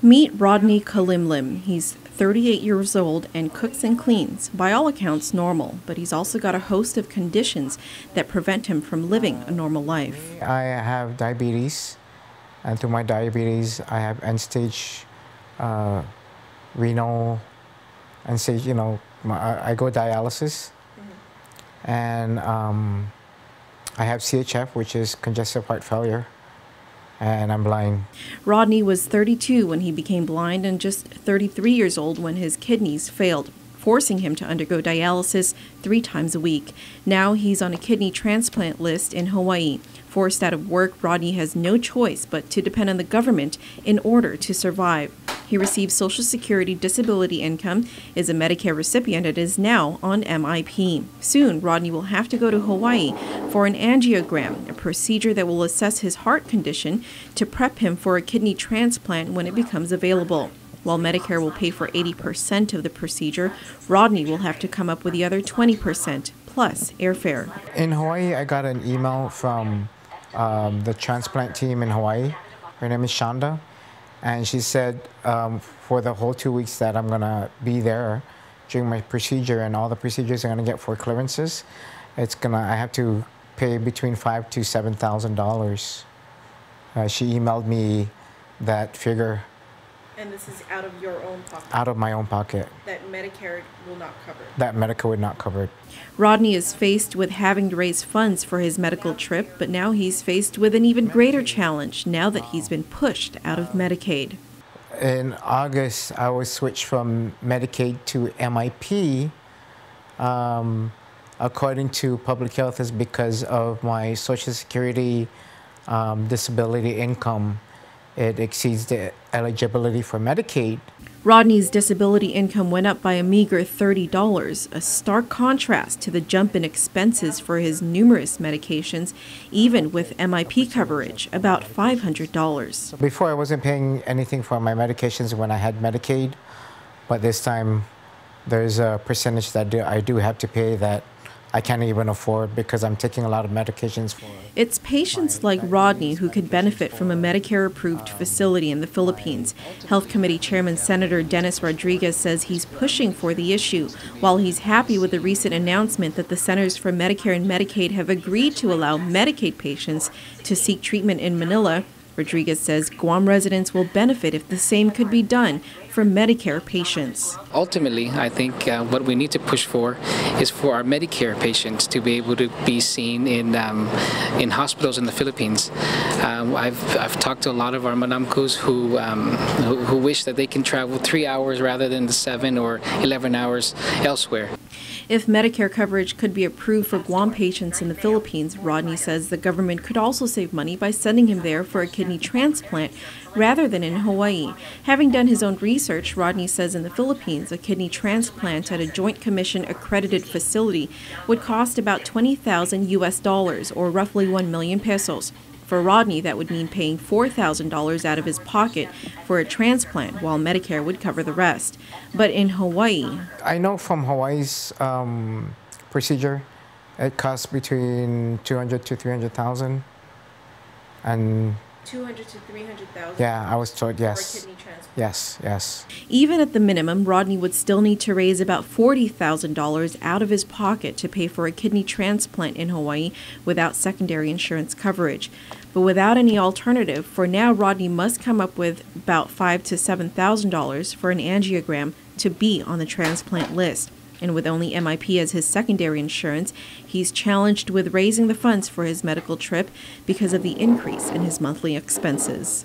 Meet Rodney Kalimlim. He's 38 years old and cooks and cleans. By all accounts, normal, but he's also got a host of conditions that prevent him from living a normal life. I have diabetes, and through my diabetes, I have end-stage renal, end-stage, I go dialysis, and I have CHF, which is congestive heart failure, and I'm blind. Rodney was 32 when he became blind and just 33 years old when his kidneys failed, forcing him to undergo dialysis 3 times a week. Now he's on a kidney transplant list in Hawaii. Forced out of work, Rodney has no choice but to depend on the government in order to survive. He receives Social Security disability income, is a Medicare recipient, and is now on MIP. Soon, Rodney will have to go to Hawaii for an angiogram, a procedure that will assess his heart condition to prep him for a kidney transplant when it becomes available. While Medicare will pay for 80% of the procedure, Rodney will have to come up with the other 20%, plus airfare. In Hawaii, I got an email from the transplant team in Hawaii. Her name is Shonda. And she said for the whole 2 weeks that I'm gonna be there during my procedure, and all the procedures I'm gonna get for clearances, I have to pay between $5,000 to $7,000. She emailed me that figure. And this is out of your own pocket? Out of my own pocket. That Medicare will not cover? That Medicare would not cover it. Rodney is faced with having to raise funds for his medical trip, but now he's faced with an even greater challenge now that he's been pushed out of Medicaid. In August, I was switched from Medicaid to MIP. According to public health, is because of my Social Security disability income. It exceeds the eligibility for Medicaid. Rodney's disability income went up by a meager $30, a stark contrast to the jump in expenses for his numerous medications, even with MIP coverage, about $500. Before, I wasn't paying anything for my medications when I had Medicaid, but this time there's a percentage that I do have to pay that I can't even afford because I'm taking a lot of medications for it. It's patients like Rodney who could benefit from a Medicare-approved facility in the Philippines. Health Committee Chairman Senator Dennis Rodriguez says he's pushing for the issue. While he's happy with the recent announcement that the Centers for Medicare and Medicaid have agreed to allow Medicaid patients to seek treatment in Manila, Rodriguez says Guam residents will benefit if the same could be done for Medicare patients. Ultimately, I think what we need to push for is for our Medicare patients to be able to be seen in hospitals in the Philippines. I've talked to a lot of our manamkus who wish that they can travel 3 hours rather than the 7 or 11 hours elsewhere. If Medicare coverage could be approved for Guam patients in the Philippines, Rodney says the government could also save money by sending him there for a kidney transplant rather than in Hawaii. Having done his own research, Rodney says in the Philippines, a kidney transplant at a Joint Commission accredited facility would cost about $20,000 US, or roughly 1 million pesos. For Rodney, that would mean paying $4,000 out of his pocket for a transplant, while Medicare would cover the rest. But in Hawaii, I know from Hawaii's procedure, it costs between $200,000 to $300,000, and $200,000 to $300,000. Yeah, I was told yes. For a kidney transplant. Yes. Even at the minimum, Rodney would still need to raise about $40,000 out of his pocket to pay for a kidney transplant in Hawaii without secondary insurance coverage. But without any alternative, for now, Rodney must come up with about $5,000 to $7,000 for an angiogram to be on the transplant list. And with only MIP as his secondary insurance, he's challenged with raising the funds for his medical trip because of the increase in his monthly expenses.